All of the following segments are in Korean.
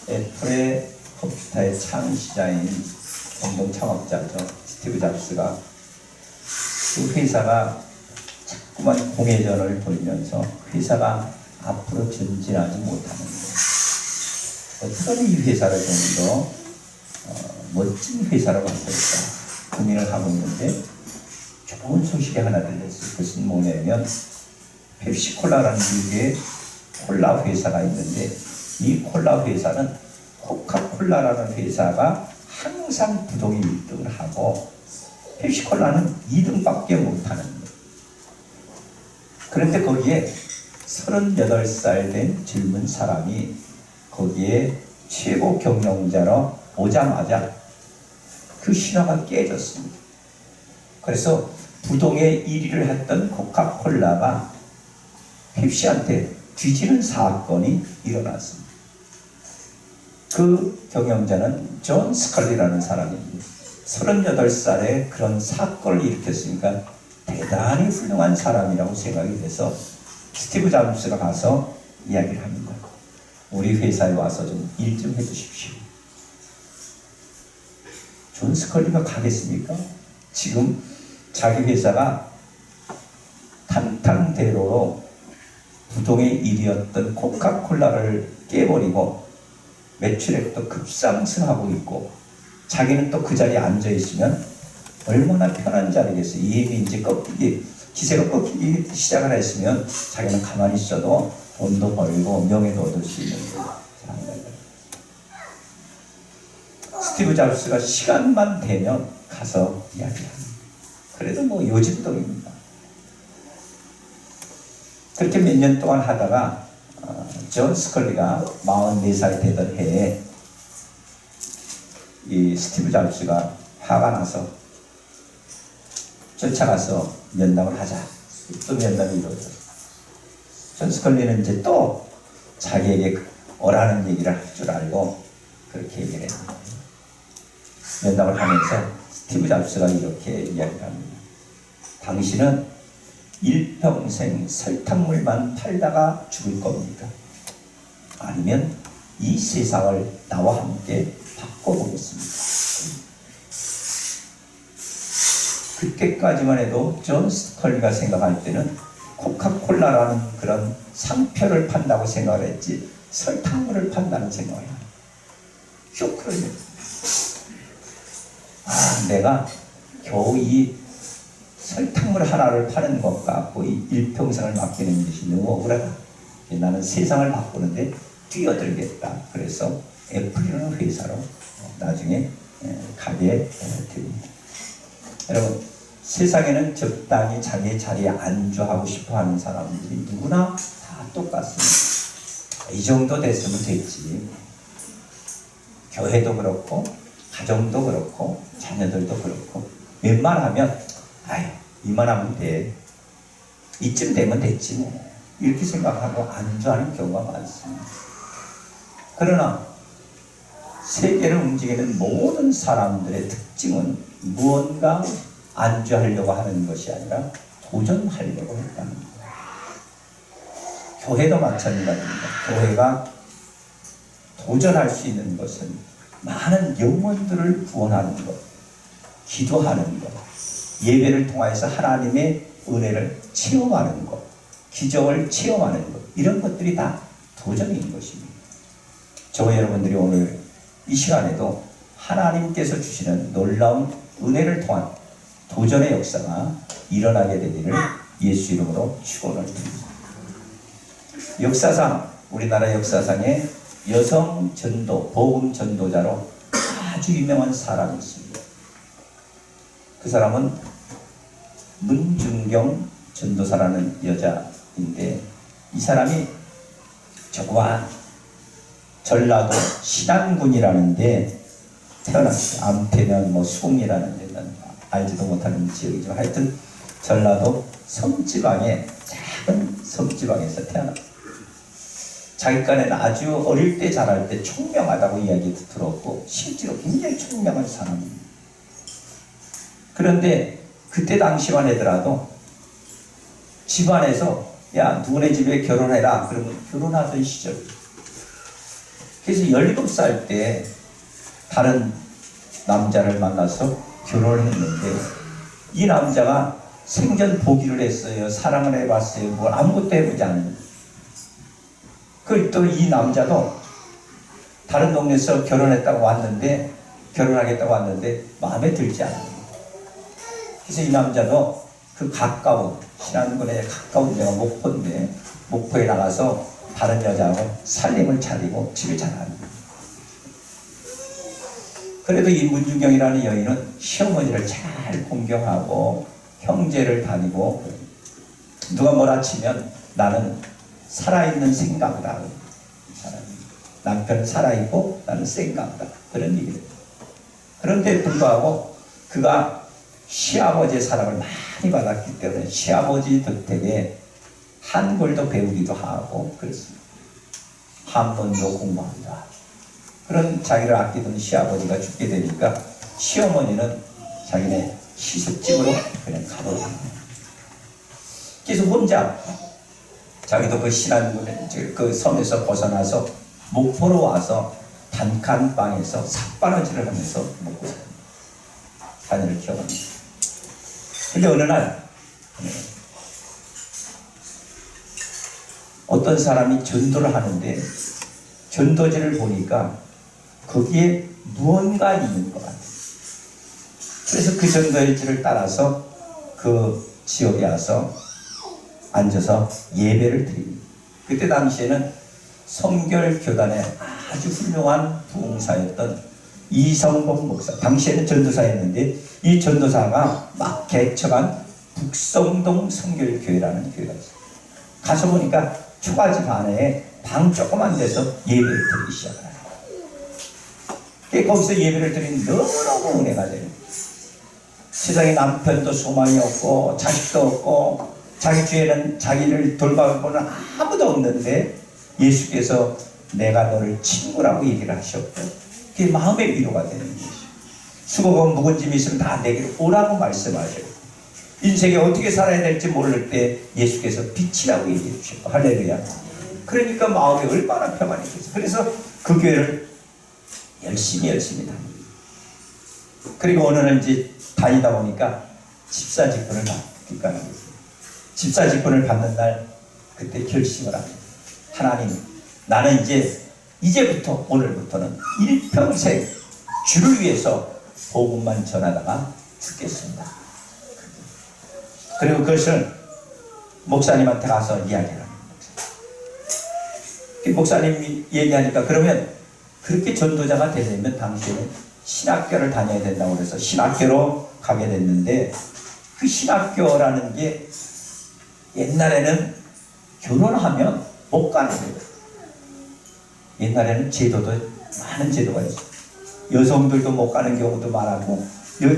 애플의 컴퓨터의 창시자인 공동 창업자죠. 스티브 잡스가 그 회사가 자꾸만 공회전을 돌면서 회사가 앞으로 전진하지 못하는 거예요. 어떻게 이 회사를 좀 더 멋진 회사로 만들까 고민을 하고 있는데 좋은 소식이 하나 들렸어요. 그것은 뭐냐면 펩시콜라라는 미국의 콜라 회사가 있는데 이 콜라 회사는 코카콜라라는 회사가 항상 부동의 1등을 하고 펩시콜라는 2등밖에 못하는 거예요. 그런데 거기에 38살 된 젊은 사람이 거기에 최고 경영자로 오자마자 그 신화가 깨졌습니다. 그래서 부동의 1위를 했던 코카콜라가 펩시한테 뒤지는 사건이 일어났습니다. 그 경영자는 존 스컬리라는 사람입니다. 38살에 그런 사건을 일으켰으니까 대단히 훌륭한 사람이라고 생각이 돼서 스티브 잡스가 가서 이야기를 합니다. 우리 회사에 와서 좀 일 좀 해주십시오. 존 스컬리가 가겠습니까? 지금 자기 회사가 탄탄대로로 부동의 1위였던 코카콜라를 깨버리고 매출액도 급상승하고 있고 자기는 또 그 자리에 앉아있으면 얼마나 편한 자리겠어요. 이미 이제 기세가 꺾이기 시작을 했으면 자기는 가만히 있어도 돈도 벌고 명예도 얻을 수 있는 거예요. 스티브 잡스가 시간만 되면 가서 이야기합니다. 그래도 뭐 요즘동입니다. 그렇게 몇 년 동안 하다가 존 스컬리가 44살이 되던 해에 이 스티브 잡스가 화가 나서 쫓아가서 면담을 하자. 또 면담이 이루어졌어요. 존 스컬리는 이제 또 자기에게 오라는 얘기를 할 줄 알고 그렇게 얘기를 했습니다. 면담을 하면서 스티브 잡스가 이렇게 이야기를 합니다. 당신은 일평생 설탕물만 팔다가 죽을 겁니다. 아니면 이 세상을 나와 함께 바꿔보겠습니다. 그때까지만 해도 존 스컬리가 생각할 때는 코카콜라라는 그런 상표를 판다고 생각을 했지 설탕물을 판다는 생각을 해요. 쇼크를 내가 겨우 이 설탕물 하나를 파는 것 같고 이 일평생을 맡기는 것이 너무 억울하다. 나는 세상을 바꾸는데 뛰어들겠다. 그래서 애플이라는 회사로 나중에 가게 됩니다. 여러분, 세상에는 적당히 자기의 자리에 안주하고 싶어하는 사람들이 누구나 다 똑같습니다. 이 정도 됐으면 됐지. 교회도 그렇고 가정도 그렇고 자녀들도 그렇고 웬만하면 이만하면 돼. 이쯤 되면 됐지 뭐. 이렇게 생각하고 안주하는 경우가 많습니다. 그러나 세계를 움직이는 모든 사람들의 특징은 무언가 안주하려고 하는 것이 아니라 도전하려고 했다는 거예요. 교회도 마찬가지입니다. 교회가 도전할 수 있는 것은 많은 영혼들을 구원하는 것, 기도하는 것, 예배를 통해서 하나님의 은혜를 체험하는 것, 기적을 체험하는 것, 이런 것들이 다 도전인 것입니다. 저와 여러분들이 오늘 이 시간에도 하나님께서 주시는 놀라운 은혜를 통한 도전의 역사가 일어나게 되기를 예수 이름으로 축원을 드립니다. 역사상, 우리나라 역사상에 여성 전도, 복음 전도자로 아주 유명한 사람이 있습니다. 그 사람은 문중경 전도사라는 여자인데 이 사람이 저거와 전라도 신안군이라는 데 태어났어요. 암태면 뭐 수공이라는 데는 알지도 못하는 지역이지만 하여튼 전라도 섬지방의 작은 섬지방에서 태어났어요. 자기간에는 아주 어릴 때 자랄 때 총명하다고 이야기도 들었고 실제로 굉장히 총명한 사람입니다. 그런데 그때 당시만 하더라도 집안에서 야 누구네 집에 결혼해라 그러면 결혼하던 시절 그래서 17살 때 다른 남자를 만나서 결혼을 했는데 이 남자가 생전 보기를 했어요. 사랑을 해봤어요. 뭘 아무것도 해보지 않는. 그 또 이 남자도 다른 동네에서 결혼했다고 왔는데 결혼하겠다고 왔는데 마음에 들지 않아요. 그래서 이 남자도 그 가까운 신안군에 가까운 데가 목포인데 목포에 나가서 다른 여자하고 살림을 차리고 집을 차려합니다. 그래도 이 문중경이라는 여인은 시어머니를 잘 공경하고 형제를 다니고 누가 뭐라 치면 나는 살아있는 생각이다. 남편은 살아있고 나는 생각이다. 그런 얘기를 해요. 그런데 불구하고 그가 시아버지의 사랑을 많이 받았기 때문에 시아버지 덕택에 한글도 배우기도 하고 그랬습니다. 한문도 공부하기도 하고 그런 자기를 아끼던 시아버지가 죽게 되니까 시어머니는 자기네 시숙집으로 그냥 가버립니다. 그래서 혼자 자기도 그 신안군에 그 섬에서 벗어나서 목포로 와서 단칸방에서 삭바느질을 하면서 먹고 삽니다. 자녀를 키워갑니다. 근데 어느 날 어떤 사람이 전도를 하는데 전도지를 보니까 거기에 무언가 있는 것 같아요. 그래서 그 전도지를 따라서 그 지역에 와서 앉아서 예배를 드립니다. 그때 당시에는 성결교단의 아주 훌륭한 부흥사였던 이성복 목사, 당시에는 전도사였는데 이 전도사가 막 개척한 북성동 성결교회라는 교회가 있어요. 가서 보니까 초가집 안에 방 조그만 데서 예배를 드리기 시작해요. 거기서 예배를 드리니 너무너무 은혜가 돼요. 세상에 남편도 소망이 없고 자식도 없고 자기 주에는 자기를 돌봐보는 아무도 없는데 예수께서 내가 너를 친구라고 얘기를 하셨고 그게 마음의 위로가 되는 것이죠. 수고가 묵은 짐이 있으면 다 내게 오라고 말씀하셔요. 인생에 어떻게 살아야 될지 모를 때 예수께서 빛이라고 얘기해 주셨고 할렐루야. 그러니까 마음이 얼마나 평안이 있겠어요. 그래서 그 교회를 열심히 다닙니다. 그리고 어느 날 이제 다니다 보니까 집사직분을 받기가 합니다. 집사직분을 받는 날 그때 결심을 합니다. 하나님, 나는 이제부터 오늘부터는 일평생 주를 위해서 복음만 전하다가 죽겠습니다. 그리고 그것을 목사님한테 가서 이야기를 합니다. 목사님이 얘기하니까 그러면 그렇게 전도자가 되려면 당시에는 신학교를 다녀야 된다고 그래서 신학교로 가게 됐는데 그 신학교라는 게 옛날에는 결혼하면 못 가는 거예요. 옛날에는 제도도 많은 제도가 있어요. 여성들도 못 가는 경우도 많았고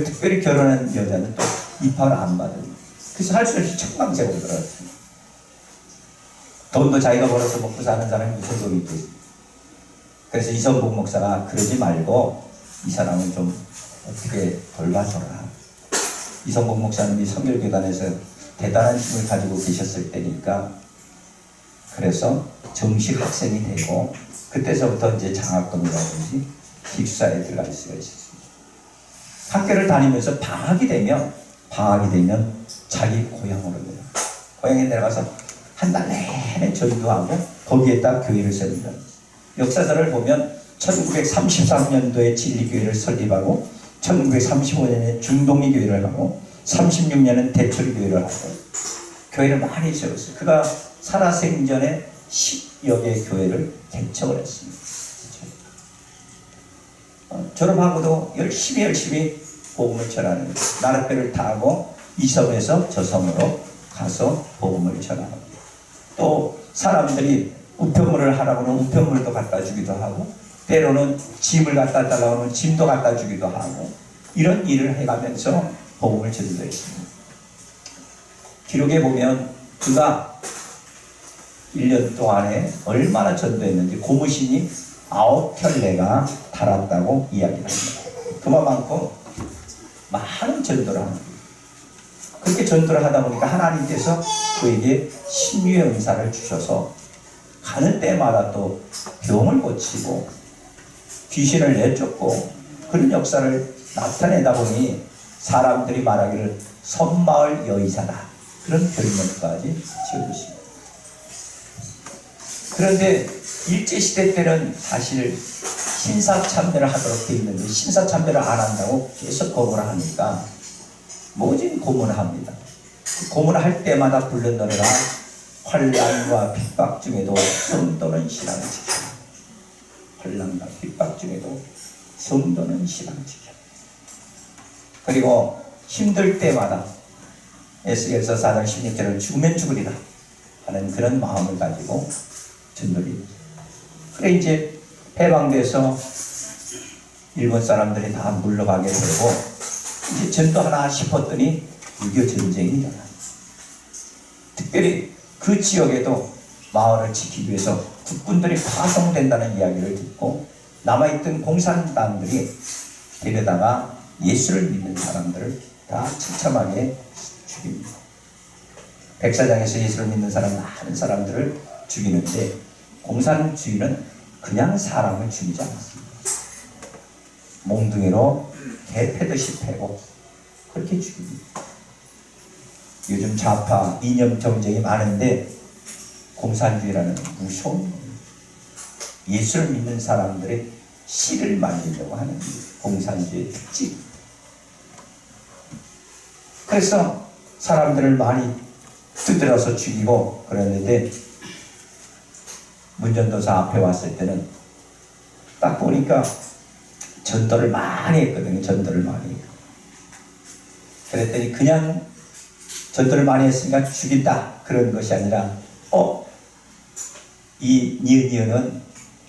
특별히 결혼한 여자는 또 입학을 안 받아요. 그래서 할 수 없이 청강생으로 들어갔어요. 돈도 자기가 벌어서 먹고 사는 사람이 무슨 돈이 있겠어요. 그래서 이성복 목사가 그러지 말고 이 사람은 좀 어떻게 돌봐줘라. 이성복 목사님이 성결교단에서 대단한 힘을 가지고 계셨을 때니까 그래서 정식 학생이 되고 그때서부터 이제 장학금이라든지 기숙사에 들어갈 수가 있었습니다. 학교를 다니면서 방학이 되면 자기 고향으로 내려 고향에 내려가서 한 달 내내 전도하고 거기에다 교회를 세웁니다. 역사서를 보면 1933년도에 진리교회를 설립하고 1935년에 중동리 교회를 하고 36년은 대철교회를 하고 교회를 많이 세웠어요. 그가 살아생전에 10여 개의 교회를 개척을 했습니다. 졸업하고도 열심히 복음을 전하는 거예요. 나룻배를 타고 이 섬에서 저 섬으로 가서 복음을 전하는 거예요. 또 사람들이 우편물을 하라고 하면 우편물도 갖다 주기도 하고 때로는 짐을 갖다 달라고 하면 짐도 갖다 주기도 하고 이런 일을 해가면서 복음을 전도했습니다. 기록에 보면 그가 1년 동안에 얼마나 전도했는지 고무신이 9켤레가 달았다고 이야기합니다. 그만큼 많은 전도를 합니다. 그렇게 전도를 하다 보니까 하나님께서 그에게 신유의 은사를 주셔서 가는 때마다 또 병을 고치고 귀신을 내쫓고 그런 역사를 나타내다 보니 사람들이 말하기를 섬마을 여의사다, 그런 별명까지 지어주십니다. 그런데 일제시대 때는 사실 신사참배를 하도록 되어 있는데 신사참배를 안 한다고 계속 고문을 하니까 모진 고문을 합니다. 고문을 할 때마다 부른 노래가 환난과 핍박 중에도 성도는 신앙을 지켜. 환난과 핍박 중에도 성도는 신앙을 지켜. 그리고 힘들 때마다 에스겔서 4장 16절을 죽으면 죽으리라 하는 그런 마음을 가지고 전도를. 그래 이제 해방돼서 일본 사람들이 다 물러가게 되고 이제 전도하나 싶었더니 6.25 전쟁이 일어나요. 특별히 그 지역에도 마을을 지키기 위해서 국군들이 파송된다는 이야기를 듣고 남아있던 공산당들이 데려다가 예수를 믿는 사람들을 다 처참하게 죽입니다. 백사장에서 예수를 믿는 사람 많은 사람들을 죽이는데 공산주의는 그냥 사람을 죽이지 않았습니다. 몽둥이로 개 패듯이 패고 그렇게 죽입니다. 요즘 좌파 이념 정쟁이 많은데 공산주의라는 무서운 예수를 믿는 사람들의 씨를 말리려고 하는 공산주의의 특징. 그래서 사람들을 많이 두드려서 죽이고 그랬는데 문전도사 앞에 왔을 때는 딱 보니까 전도를 많이 했거든요. 전도를 많이 했고. 그랬더니 그냥 전도를 많이 했으니까 죽인다 그런 것이 아니라 이 니은니은은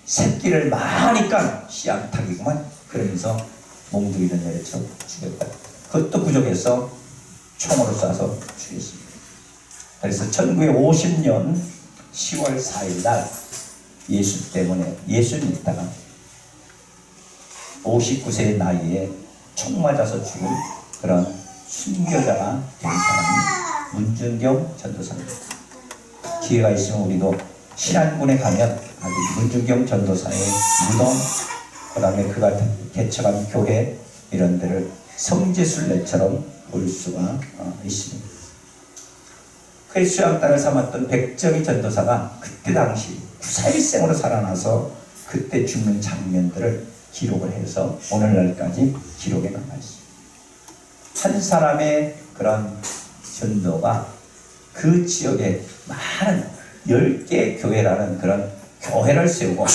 새끼를 많이 깐 씨앗타기구만 그러면서 몽둥이를 내려쳐 죽였다. 그것도 부족해서 총으로 쏴서 죽였습니다. 그래서 1950년 10월 4일 날 예수 때문에 예수 믿다가 59세의 나이에 총 맞아서 죽은 그런 순교자가 된 사람이 문준경 전도사입니다. 기회가 있으면 우리도 신안군에 가면 아주 문준경 전도사의 무덤, 그 다음에 그가 개척한 교회 이런 데를 성지순례처럼 볼 수가 있습니다. 그의 수양단을 삼았던 백정희 전도사가 그때 당시 941생으로 살아나서 그때 죽는 장면들을 기록을 해서 오늘날까지 기록에 남아있습니다. 한 사람의 그런 전도가 그 지역에 많은 10개 교회라는 그런 교회를 세우고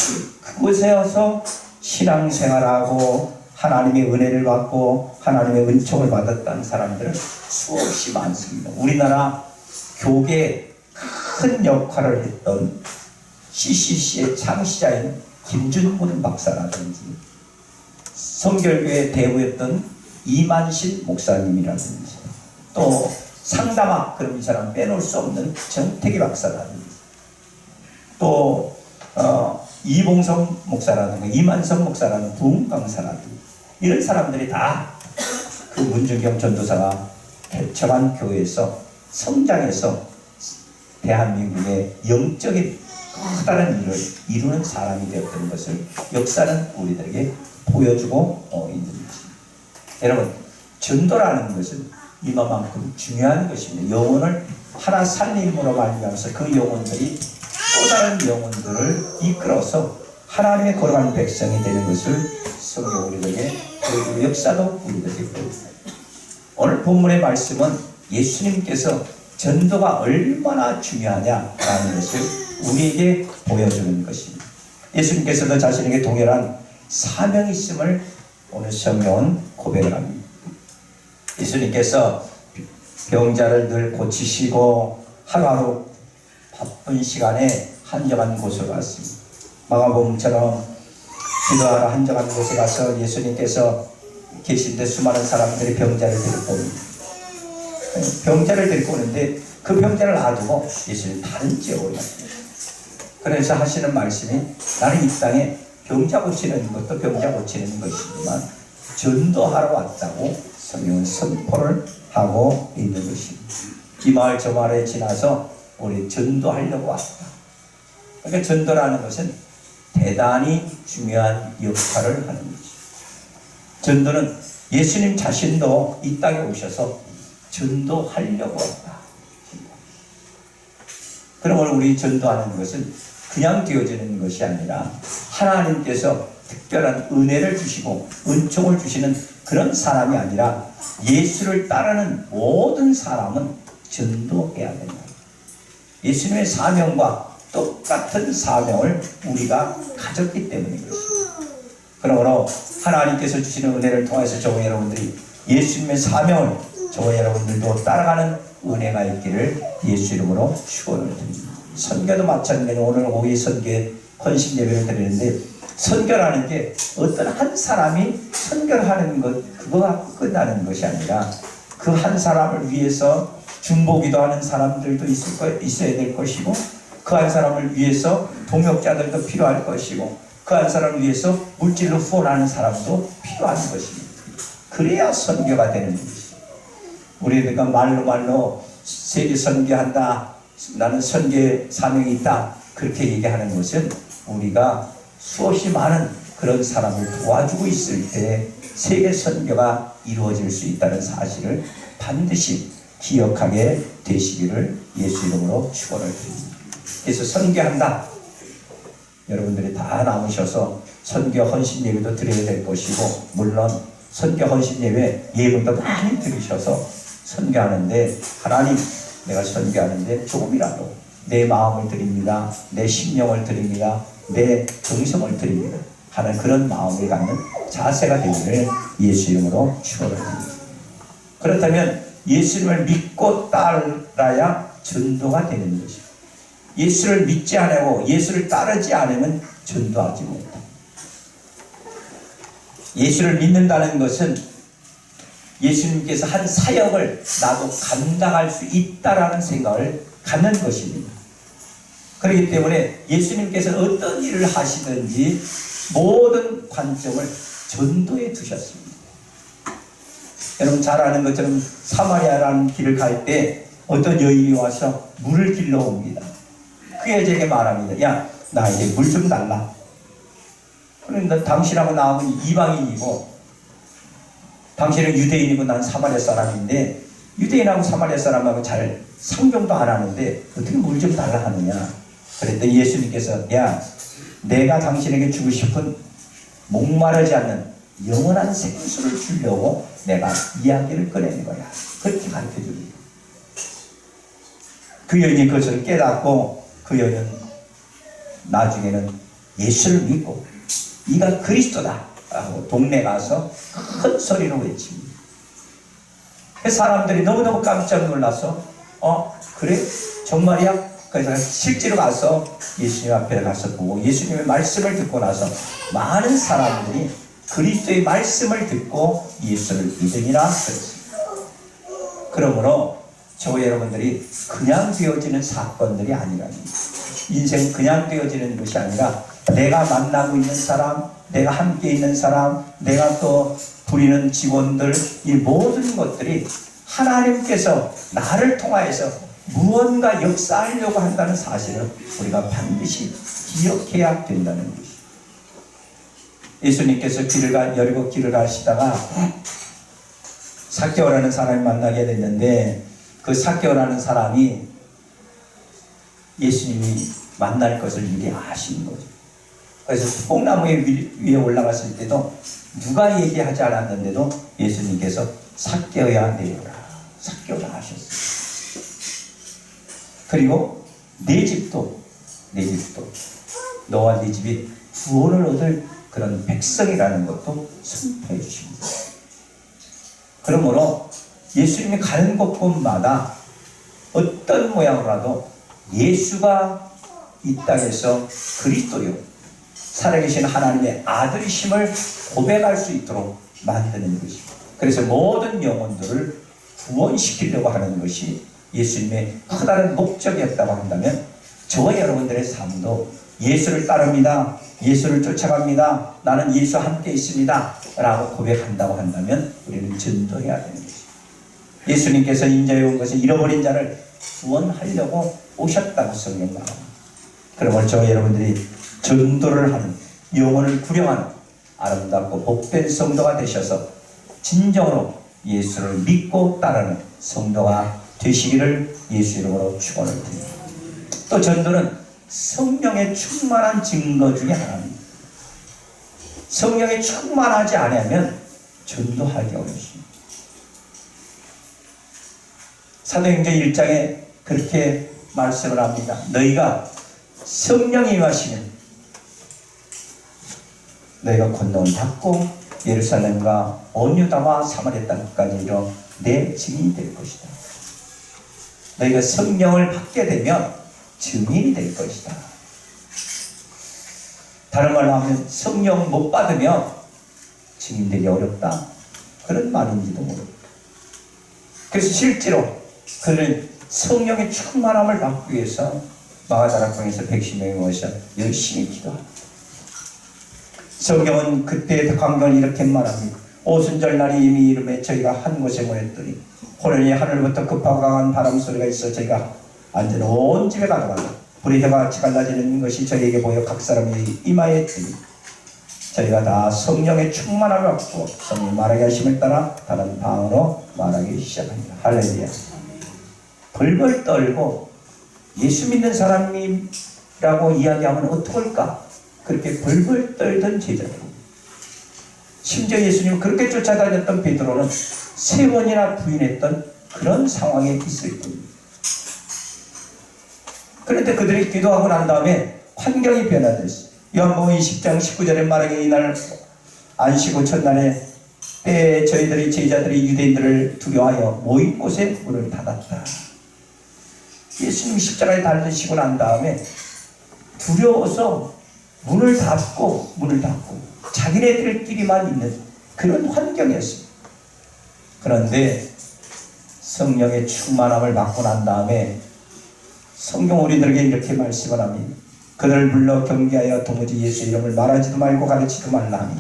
그곳에서 신앙생활하고 하나님의 은혜를 받고 하나님의 은총을 받았다는 사람들은 수없이 많습니다. 우리나라 교계에 큰 역할을 했던 CCC의 창시자인 김준문 박사라든지 성결교회 대부였던 이만신 목사님이라든지 또 상담학 그런 사람 빼놓을 수 없는 정태기 박사라든지 또 이봉성 목사라든지 이만성 목사라는 부흥 강사라든지 이런 사람들이 다 그 문준경 전도사가 개척한 교회에서 성장해서 대한민국의 영적인 커다란 일을 이루는 사람이 되었던 것을 역사는 우리들에게 보여주고 있는 것입니다. 여러분, 전도라는 것은 이만큼 중요한 것입니다. 영혼을 하나 살림으로 말미암아서 그 영혼들이 또 다른 영혼들을 이끌어서 하나님의 거룩한 백성이 되는 것을 성경 우리들에게 보여주고 역사도 우리들에게 보여줍니다. 오늘 본문의 말씀은 예수님께서 전도가 얼마나 중요하냐라는 것을 우리에게 보여주는 것입니다. 예수님께서도 자신에게 동일한 사명이 있음을 오늘 성경은 고백을 합니다. 예수님께서 병자를 늘 고치시고 하루하루 바쁜 시간에 한적한 곳으로 갔습니다. 마가복음처럼 기도하러 한적한 곳에 가서 예수님께서 계신데 수많은 사람들이 병자를 데리고 옵니다. 병자를 데리고 오는데 그 병자를 놔두고 예수님 다른 지역으로 갔습니다. 그래서 하시는 말씀이 나는 이 땅에 병자 고치는 것도 병자 고치는 것이지만 전도하러 왔다고 성경은 선포를 하고 있는 것입니다. 이 마을 저 마을에 지나서 우리 전도하려고 왔다. 그러니까 전도라는 것은 대단히 중요한 역할을 하는 거죠. 전도는 예수님 자신도 이 땅에 오셔서 전도하려고 한다. 그러므로 우리 전도하는 것은 그냥 되어지는 것이 아니라 하나님께서 특별한 은혜를 주시고 은총을 주시는 그런 사람이 아니라 예수를 따르는 모든 사람은 전도해야 된다. 예수님의 사명과 똑같은 사명을 우리가 가졌기 때문인 것입니다. 그러므로 하나님께서 주시는 은혜를 통해서 저와 여러분들이 예수님의 사명을 저와 여러분들도 따라가는 은혜가 있기를 예수 이름으로 축원을 드립니다. 선교도 마찬가지로 오늘 오후에 선교에 헌신 예배를 드리는데, 선교라는 게 어떤 한 사람이 선교를 하는 것 그거가 끝나는 것이 아니라 그 한 사람을 위해서 중보기도 하는 사람들도 있어야 될 것이고, 그 한 사람을 위해서 동역자들도 필요할 것이고, 그 한 사람을 위해서 물질로 후원하는 사람도 필요한 것입니다. 그래야 선교가 되는 것입니다. 우리가 말로 세계 선교한다, 나는 선교의 사명이 있다, 그렇게 얘기하는 것은 우리가 수없이 많은 그런 사람을 도와주고 있을 때 세계 선교가 이루어질 수 있다는 사실을 반드시 기억하게 되시기를 예수 이름으로 축원을 드립니다. 그래서 선교한다, 여러분들이 다 남으셔서 선교 헌신 예배도 드려야 될 것이고, 물론 선교 헌신 예배도 많이 드리셔서 선교하는데, 하나님 내가 선교하는데 조금이라도 내 마음을 드립니다, 내 심령을 드립니다, 내 정성을 드립니다 하는 그런 마음을 갖는 자세가 되기를 예수 이름으로 축원합니다. 그렇다면 예수님을 믿고 따라야 전도가 되는 것입니다. 예수를 믿지 않고 예수를 따르지 않으면 전도하지 못합니다. 예수를 믿는다는 것은 예수님께서 한 사역을 나도 감당할 수 있다라는 생각을 갖는 것입니다. 그렇기 때문에 예수님께서 어떤 일을 하시든지 모든 관점을 전도에 두셨습니다. 여러분 잘 아는 것처럼 사마리아라는 길을 갈 때 어떤 여인이 와서 물을 길러 옵니다. 그 여자에게 말합니다. 야, 나 이제 물 좀 달라. 그런데 당신하고 나하고는 이방인이고, 당신은 유대인이고 난 사마리아 사람인데, 유대인하고 사마리아 사람하고 잘 상종도 안 하는데 어떻게 물 좀 달라 하느냐. 그랬더니 예수님께서, 야, 내가 당신에게 주고 싶은 목마르지 않는 영원한 생수를 주려고 내가 이야기를 꺼내는 거야. 그렇게 가르쳐 줍니다. 그 여인이 그것을 깨닫고, 그 여인은 나중에는 예수를 믿고 이가 그리스도다 라고 동네 가서 큰 소리로 외칩니다. 사람들이 너무너무 깜짝 놀라서 그래? 정말이야? 그래서 실제로 가서 예수님 앞에 가서 보고 예수님의 말씀을 듣고 나서 많은 사람들이 그리스도의 말씀을 듣고 예수를 믿으니라 그랬습니다. 그러므로 저와 여러분들이 그냥 되어지는 사건들이 아니라는, 인생 그냥 되어지는 것이 아니라 내가 만나고 있는 사람, 내가 함께 있는 사람, 내가 또 부리는 직원들, 이 모든 것들이 하나님께서 나를 통하여서 무언가 역사하려고 한다는 사실을 우리가 반드시 기억해야 된다는 것입니다. 예수님께서 여리고 길을 가시다가 삭개오라는 사람을 만나게 됐는데, 그 삭개오라는 사람이 예수님이 만날 것을 미리 아신 거죠. 그래서 뽕나무 위에 올라갔을 때도 누가 얘기하지 않았는데도 예수님께서 삭개오야 내려라, 삭개오라 하셨어요. 그리고 내 집도 너와 네 집이 구원을 얻을 그런 백성이라는 것도 선포해 주십니다. 그러므로 예수님이 가는 곳곳마다 어떤 모양으로라도 예수가 이 땅에서 그리스도요, 살아계신 하나님의 아들이심을 고백할 수 있도록 만드는 것입니다. 그래서 모든 영혼들을 구원시키려고 하는 것이 예수님의 커다란 목적이었다고 한다면, 저와 여러분들의 삶도 예수를 따릅니다, 예수를 쫓아갑니다, 나는 예수와 함께 있습니다 라고 고백한다고 한다면 우리는 전도해야 되는 것입니다. 예수님께서 인자에 온 것은 잃어버린 자를 구원하려고 오셨다고 성경 말합니다. 그러면 저 여러분들이 전도를 하는, 영혼을 구령하는 아름답고 복된 성도가 되셔서 진정으로 예수를 믿고 따르는 성도가 되시기를 예수 이름으로 축원을 드립니다. 또 전도는 성령의 충만한 증거 중에 하나입니다. 성령에 충만하지 않으면 전도하기 어렵습니다. 사도행전 1장에 그렇게 말씀을 합니다. 너희가 성령이 임하시면 너희가 권능을 받고 예루살렘과 온 유다와 사마리아 땅까지 이르러 내 증인이 될 것이다. 너희가 성령을 받게 되면 증인이 될 것이다. 다른 말로 하면 성령 못 받으면 증인되기 어렵다, 그런 말인지도 모릅니다. 그래서 실제로 그는 성령의 충만함을 받기 위해서 마가다락방에서 110명이 모여서 열심히 기도합니다. 성경은 그때의 광경을 이렇게 말합니다. 오순절날이 이미 이름에 저희가 한 곳에 모였더니 호련히 하늘부터 급하고 강한 바람 소리가 있어 저희가 앉은 온 집에 가져가고 불의 해가 같이 갈라지는 것이 저희에게 보여 각 사람이 이마에 뜨니 저희가 다 성령의 충만함을 받고 성령이 말하게 하심을 따라 다른 방언으로 말하기 시작합니다. 할렐루야. 벌벌 떨고 예수 믿는 사람이라고 이야기하면 어떡할까? 그렇게 벌벌 떨던 제자들. 심지어 예수님을 그렇게 쫓아다녔던 베드로는 3번이나 부인했던 그런 상황에 있을 뿐입니다. 그런데 그들이 기도하고 난 다음에 환경이 변화됐어요. 요한복음 20장 19절에 말하기에 이날 안식 후 첫날에 때에 저희들이 제자들이 유대인들을 두려워하여 모인 곳에 문을 닫았다. 예수님 십자가에 달리시고 난 다음에 두려워서 문을 닫고 자기네들끼리만 있는 그런 환경이었습니다. 그런데 성령의 충만함을 받고 난 다음에 성경 우리들에게 이렇게 말씀을 합니다. 그들을 불러 경계하여 도무지 예수 이름을 말하지도 말고 가르치지도 말라 하니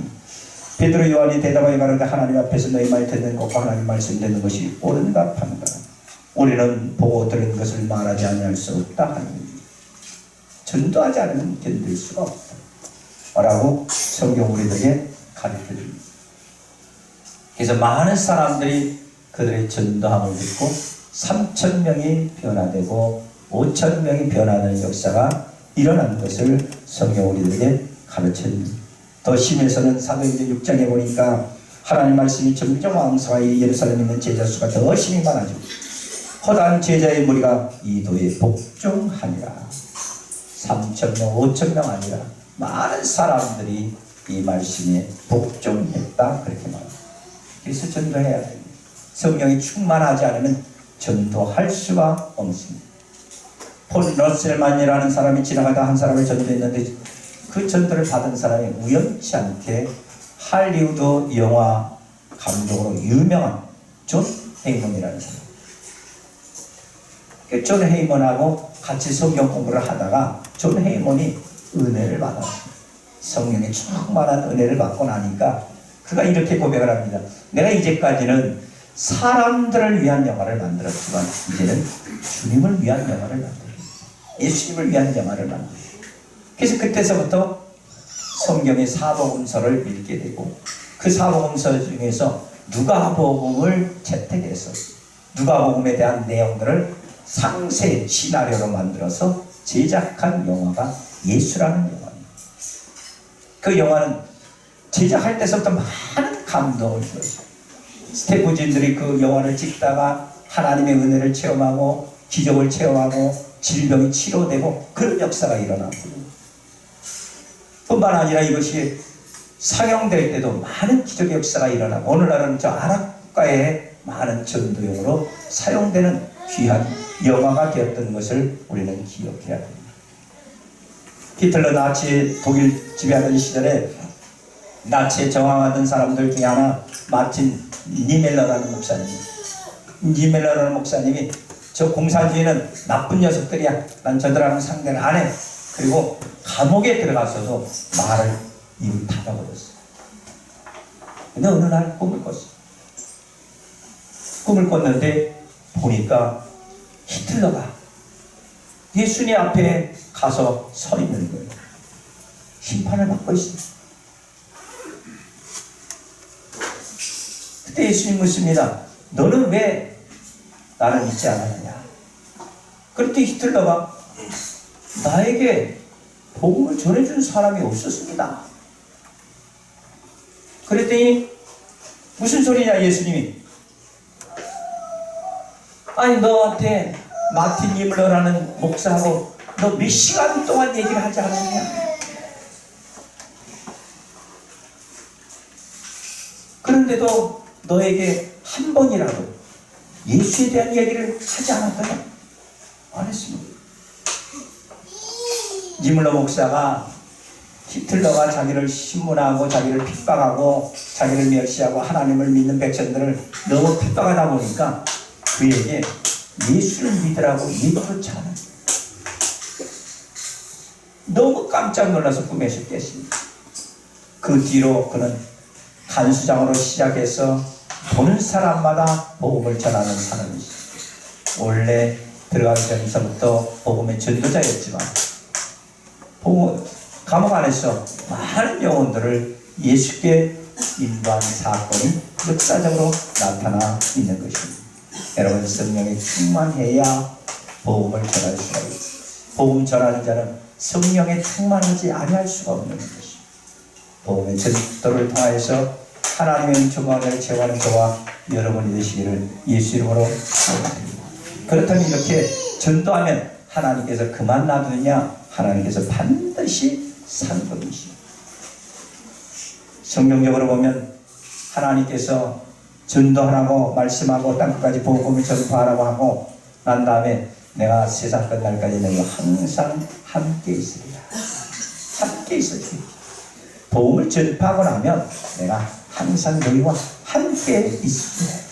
베드로 요한이 대답하여 가로되 하나님 앞에서 너희 말 듣는 것과 하나님 말씀 듣는 것이 옳은가 판가. 우리는 보고 들은 것을 말하지 아니할 수 없다 하니 전도하지 않으면 견딜 수가 없다 라고 성경 우리들에게 가르쳐줍니다. 그래서 많은 사람들이 그들의 전도함을 듣고 3,000명이 변화되고 5,000명이 변화되는 역사가 일어난 것을 성경 우리들에게 가르쳐줍니다. 더 심해서는 사도행전 6장에 보니까 하나님 말씀이 점점 왕성하여 예루살렘에 있는 제자 수가 더 심히 많아지고 허다한 제자의 무리가 이도에 복종하니라. 3,000명, 5,000명 아니라 많은 사람들이 이 말씀에 복종했다, 그렇게 말합니다. 그래서 전도해야 됩니다. 성령이 충만하지 않으면 전도할 수가 없습니다. 폴 러셀만이라는 사람이 지나가다 한 사람을 전도했는데 그 전도를 받은 사람이 우연치 않게 할리우드 영화 감독으로 유명한 존 헤이먼이라는 사람. 존 헤이먼하고 같이 성경 공부를 하다가 존 헤이먼이 은혜를 받았습니다. 성령의 충만한 은혜를 받고 나니까 그가 이렇게 고백을 합니다. 내가 이제까지는 사람들을 위한 영화를 만들었지만 이제는 주님을 위한 영화를 만들었습니다. 예수님을 위한 영화를 만들었습니다. 그래서 그때서부터 성경의 사복음서를 읽게 되고 그 사복음서 중에서 누가복음을 채택해서 누가복음에 대한 내용들을 상세 시나리오로 만들어서 제작한 영화가 예수라는 영화입니다. 그 영화는 제작할 때서부터 많은 감동을 주었어요. 스태프진들이 그 영화를 찍다가 하나님의 은혜를 체험하고 기적을 체험하고 질병이 치료되고 그런 역사가 일어났거든요. 뿐만 아니라 이것이 상영될 때도 많은 기적의 역사가 일어나고 오늘날은 저 아랍과의 많은 전도용으로 사용되는 귀한 영화가 되었던 것을 우리는 기억해야 됩니다. 히틀러 나치 독일 지배하던 시절에 나치에 저항하던 사람들 중에 하나 마틴 니멜러라는 목사님. 니멜러라는 목사님이 저 공산주의는 나쁜 녀석들이야. 난 저들하고 상대를 안 해. 그리고 감옥에 들어가서도 말을 입을 닫아버렸어요. 근데 어느 날 꿈을 꿨어요. 꿈을 꿨는데 보니까 히틀러가 예수님 앞에 가서 서 있는 거예요. 심판을 받고 있어요. 그때 예수님 묻습니다. 너는 왜 나를 믿지 않았느냐? 그랬더니 히틀러가 나에게 복음을 전해준 사람이 없었습니다. 그랬더니 무슨 소리냐 예수님이. 아니 너한테 마틴 니물러라는 목사하고 너 몇 시간 동안 얘기를 하지 않았냐? 그런데도 너에게 한 번이라도 예수에 대한 얘기를 하지 않았더냐? 안 했습니다. 니물러 목사가 히틀러가 자기를 신문하고 자기를 핍박하고 자기를 멸시하고 하나님을 믿는 백성들을 너무 핍박하다 보니까 그에게 예수를 믿으라고 얘기조차 안 합니다. 너무 깜짝 놀라서 꿈에서 깼습니다. 그 뒤로 그는 간수장으로 시작해서 보는 사람마다 복음을 전하는 사람이었습니다. 원래 들어가기 전부터 복음의 전도자였지만 감옥 안에서 많은 영혼들을 예수께 인도한 사건이 역사적으로 나타나 있는 것입니다. 여러분 성령에 충만해야 복음을 전할 수가 있습니다. 복음 전하는 자는 성령에 충만하지 아니할 수가 없는 것입니다. 복음의 전도를 통하여서 하나님의 영광을 제공하는 저와 여러분이 되시기를 예수 이름으로 축원드립니다. 그렇다면 이렇게 전도하면 하나님께서 그만 놔두느냐? 하나님께서 반드시 상급이십니다. 성경적으로 보면 하나님께서 전도하라고 말씀하고 땅끝까지 복음을 전파하라고 하고 난 다음에 내가 세상 끝날까지 너희와 항상 함께 있으리라. 함께 있으리라. 복음을 전파하고 나면 내가 항상 너희와 함께 있으리라.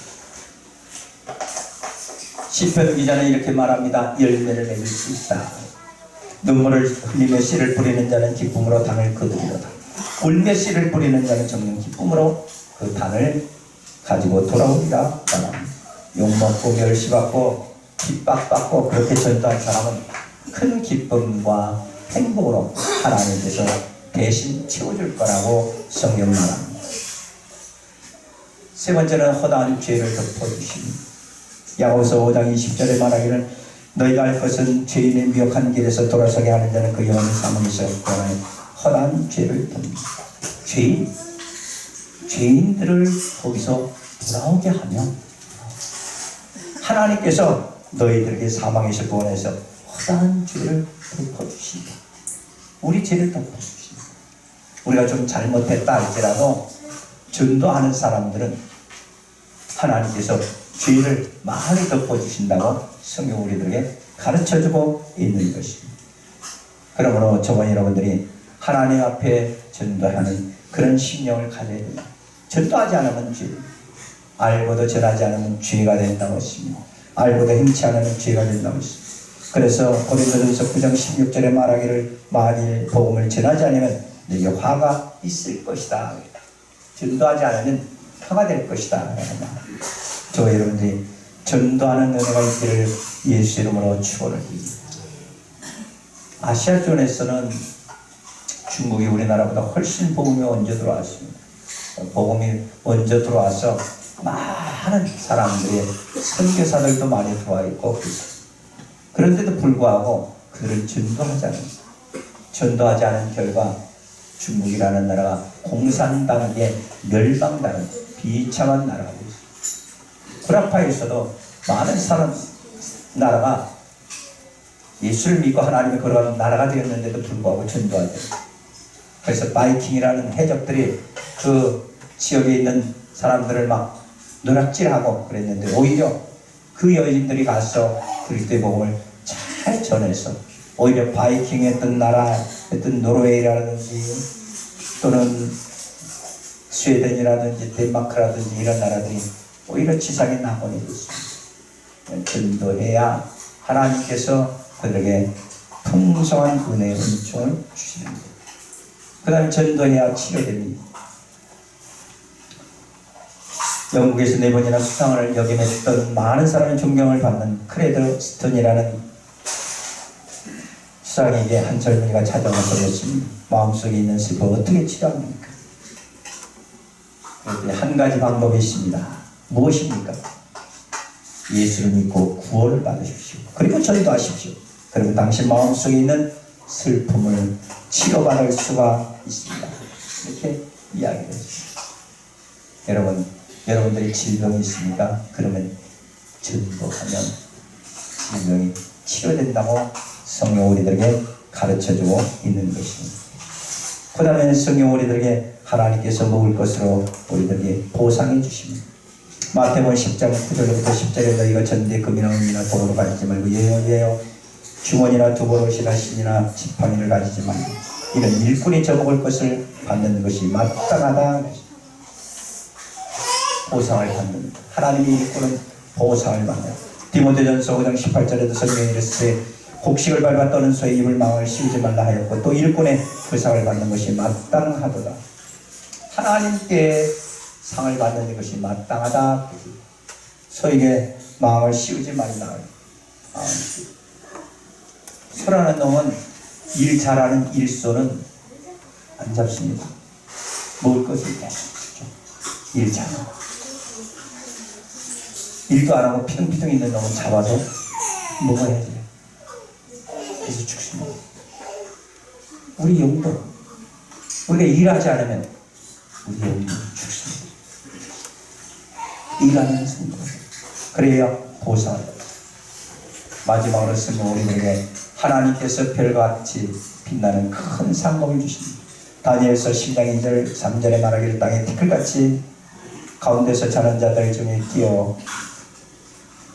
시편 기자는 이렇게 말합니다. 열매를 맺을 수 있다. 눈물을 흘리며 씨를 뿌리는 자는 기쁨으로 단을 거두리로다. 울며 씨를 뿌리는 자는 정녕 기쁨으로 그 단을 가지고 돌아오리라. 욕먹고 멸시받고 핍박받고 그렇게 전도한 사람은 큰 기쁨과 행복으로 하나님께서 대신 채워줄 거라고 성경 말합니다. 세 번째는 허다한 죄를 덮어주십니다. 야고보서 5장 20절에 말하기를 너희가 알 것은 죄인의 미혹한 길에서 돌아서게 하는 자는 그 영혼의 사문에서 허다한 죄를 덮습니다. 죄인들을 거기서 돌아오게 하면 하나님께서 너희들에게 사망에서 구원해서 허다한 죄를 덮어주십니다. 우리 죄를 덮어주십니다. 우리가 좀 잘못했다 할지라도 전도하는 사람들은 하나님께서 죄를 많이 덮어주신다고 성경 우리들에게 가르쳐주고 있는 것입니다. 그러므로 저와 여러분들이 하나님 앞에 전도하는 그런 심령을 가져야 됩니다. 전도하지 않으면 죄, 알고도 전하지 않으면 죄가 된다고 했습니다. 알고도 행치 않으면 죄가 된다고 했습니다. 그래서 고린도전서 9장 16절에 말하기를 만일 복음을 전하지 않으면 너희에게 화가 있을 것이다. 전도하지 않으면 화가 될 것이다. 저 여러분들이 전도하는 은혜가 있기를 예수 이름으로 축원드립니다. 아시아존에서는 중국이 우리나라보다 훨씬 복음이 먼저 들어왔습니다. 복음이 먼저 들어와서 많은 사람들이 선교사들도 많이 들어와 있고 그런데도 불구하고 그들을 전도하지 않은 결과 중국이라는 나라가 공산당에 멸망당한 비참한 나라가 되었습니다. 구라파에서도 많은 나라가 예수를 믿고 하나님의 걸어가는 나라가 되었는데도 불구하고 전도하죠. 그래서 바이킹이라는 해적들이 그 지역에 있는 사람들을 막 노략질하고 그랬는데 오히려 그 여인들이 가서 그리스도의 복음을 잘 전해서 오히려 바이킹 했던 나라 했던 노르웨이라든지 또는 스웨덴이라든지 덴마크라든지 이런 나라들이 오히려 지상의 낙원이 됐습니다. 전도해야 하나님께서 그들에게 풍성한 은혜의 은총을 주시는 거예요. 그 다음에 전도해야 치료됩니다. 영국에서 4번이나 수상을 역임했던 많은 사람의 존경을 받는 크레드 스톤이라는 수상에게 한 젊은이가 찾아와서 그랬습니다. 마음속에 있는 슬픔 어떻게 치료합니까? 한 가지 방법이 있습니다. 무엇입니까? 예수를 믿고 구원을 받으십시오. 그리고 전도하십시오. 그러면 당신 마음속에 있는 슬픔을 치료받을 수가 있습니다. 이렇게 이야기를 했습니다. 여러분, 여러분들이 질병이 있습니까? 그러면 전도하면 질병이 치료된다고 성경 우리들에게 가르쳐주고 있는 것입니다. 그 다음에 성경 우리들에게 하나님께서 먹을 것으로 우리들에게 보상해 주십니다. 마태복음 10장 9절부터 10절에 너희가 전대 금이나 은이나 도로 가지지 말고 예요 주머니나 두보롯이나 신이나 지팡이를 가지지 말고 이런 일꾼이 저먹을 것을 받는 것이 마땅하다. 보상을 받는 하나님의 일꾼은 보상을 받는 디모데전서 5장 18절에도 성경이 이르시되 곡식을 밟아 떠는 소의 입을 망을 씌우지 말라 하였고 또 일꾼의 그 상을 받는 것이 마땅하도다. 하나님께 상을 받는 것이 마땅하다. 소에게 마음을 씌우지 말라. 소라는 놈은 일 잘하는 일손은 안 잡습니다. 먹을 것을 계속 일 잘하고 일도 안 하고 피둥피둥 있는 놈은 잡아서 먹어야 돼요. 그래서 죽습니다. 우리 영도 우리가 일하지 않으면 우리 영도 죽습니다. 일하는 성도 그래야 보상을 받습니다. 마지막으로 쓰면 우리에게 하나님께서 별과 같이 빛나는 큰 상급을 주십니다. 다니엘서 10장 2절 3절에 말하기를 땅에 티끌같이 가운데서 자는 자들 중에 뛰어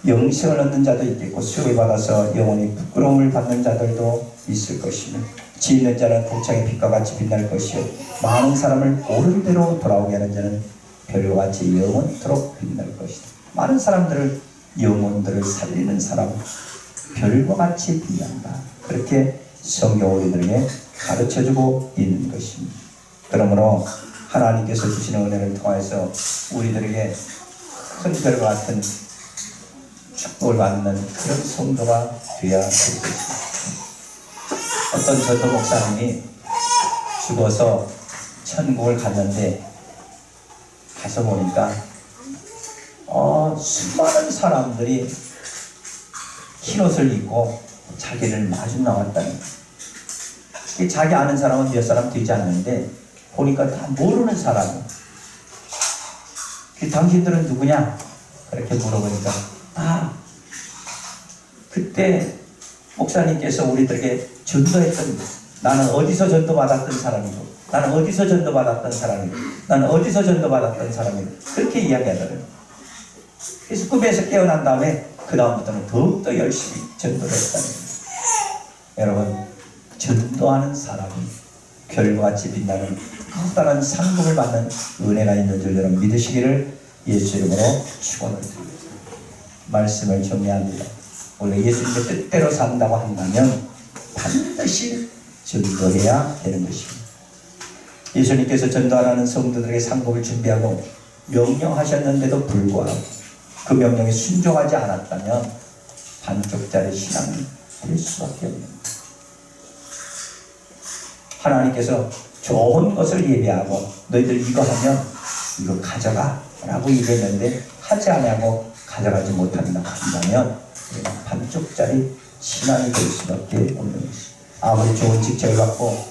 영생을 얻는 자도 있겠고 수를 받아서 영원히 부끄러움을 받는 자들도 있을 것이며 지 있는 자는 궁창의 빛과 같이 빛날 것이요 많은 사람을 옳은 대로 돌아오게 하는 자는 별과 같이 영원토록 빛날 것이다. 많은 사람들을 영혼들을 살리는 사람 별과 같이 빛난다. 그렇게 성경 우리들에게 가르쳐주고 있는 것입니다. 그러므로 하나님께서 주시는 은혜를 통해서 우리들에게 큰 별과 같은 축복을 받는 그런 성도가 되어야 되겠습니다. 어떤 전도 목사님이 죽어서 천국을 갔는데 가서 보니까 수많은 사람들이 흰옷을 입고 자기를 마주 나왔다는 거예요. 자기 아는 사람은 몇 사람 되지 않는데 보니까 다 모르는 사람이에요. 당신들은 누구냐? 그렇게 물어보니까 그때 목사님께서 우리들에게 전도했던 나는 어디서 전도받았던 사람이고 나는 어디서 전도받았던 사람이고 나는 어디서 전도받았던 사람이고 그렇게 이야기하더라고요. 그래서 꿈에서 깨어난 다음에 그 다음부터는 더욱더 열심히 전도를 했다는 거예요. 여러분 전도하는 사람이 별과 같이 빛나는 커다란 상급을 받는 은혜가 있는 줄 여러분 믿으시기를 예수 이름으로 축원을 드립니다. 말씀을 정리합니다. 원래 예수님의 뜻대로 산다고 한다면 반드시 전도해야 되는 것입니다. 예수님께서 전도하라는 성도들에게 상급을 준비하고 명령하셨는데도 불구하고 그 명령에 순종하지 않았다면 반쪽짜리 신앙이 될 수밖에 없는 거예요. 하나님께서 좋은 것을 예배하고 너희들 이거 하면 이거 가져가 라고 얘기했는데 하지 않냐고 가져가지 못한다 한다면 반쪽짜리 신앙이 될 수밖에 없는 것입니다. 아무리 좋은 직책을 받고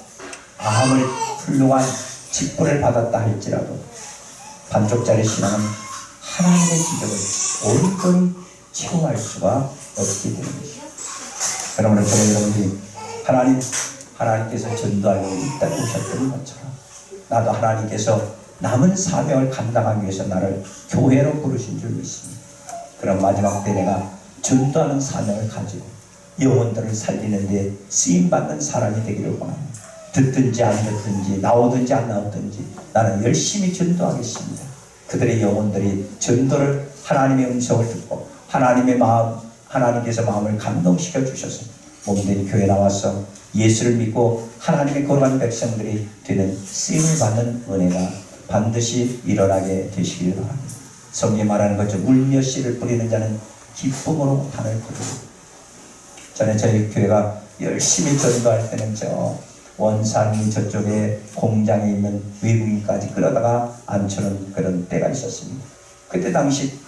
아무리 훌륭한 직분을 받았다 할지라도 반쪽짜리 신앙은 하나님의 기적을 온전히 체험할 수가 없게 되는 것입니다. 그러므로 저는 여러분들이 하나님께서 전도하려고 이 땅에 오셨던 것처럼 나도 하나님께서 남은 사명을 감당하기 위해서 나를 교회로 부르신 줄 믿습니다. 그럼 마지막 때 내가 전도하는 사명을 가지고 영혼들을 살리는 데 쓰임받는 사람이 되기를 원합니다. 듣든지 안 듣든지 나오든지 안 나오든지 나는 열심히 전도하겠습니다. 그들의 영혼들이 전도를 하나님의 음성을 듣고 하나님께서 마음을 감동시켜 주셔서 몸된 교회에 나와서 예수를 믿고 하나님의 거룩한 백성들이 되는 쓰임을 받는 은혜가 반드시 일어나게 되시길 바랍니다. 성경이 말하는 것처럼 울며 씨를 뿌리는 자는 기쁨으로 하늘 부르고 전에 저희 교회가 열심히 전도할 때는 저 원산이 저쪽에 공장에 있는 외국인까지 끌어다가 앉혀놓은 그런 때가 있었습니다. 그때 당시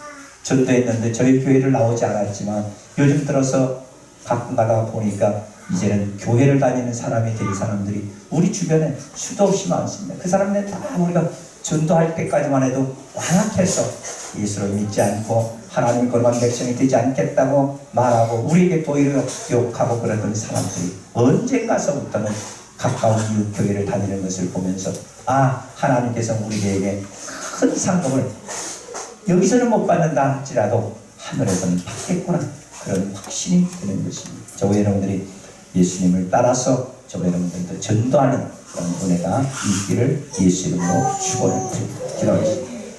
전도했는데 저희 교회를 나오지 않았지만 요즘 들어서 가끔 가다가 보니까 이제는 교회를 다니는 사람이 된 사람들이 우리 주변에 수도 없이 많습니다. 그 사람들 다 우리가 전도할 때까지만 해도 완악해서 예수를 믿지 않고 하나님 거룩한 백성이 되지 않겠다고 말하고 우리에게 오히려 욕하고 그러던 사람들이 언젠가서부터는 가까운 이웃 교회를 다니는 것을 보면서 하나님께서 우리에게 큰 상급을 여기서는 못 받는다 할지라도 하늘에서는 받겠구나 그런 확신이 드는 것입니다. 저와 여러분들이 예수님을 따라서 저와 여러분들도 전도하는 그런 은혜가 있기를 예수 이름으로 축원을 드립니다. 기도하겠습니다.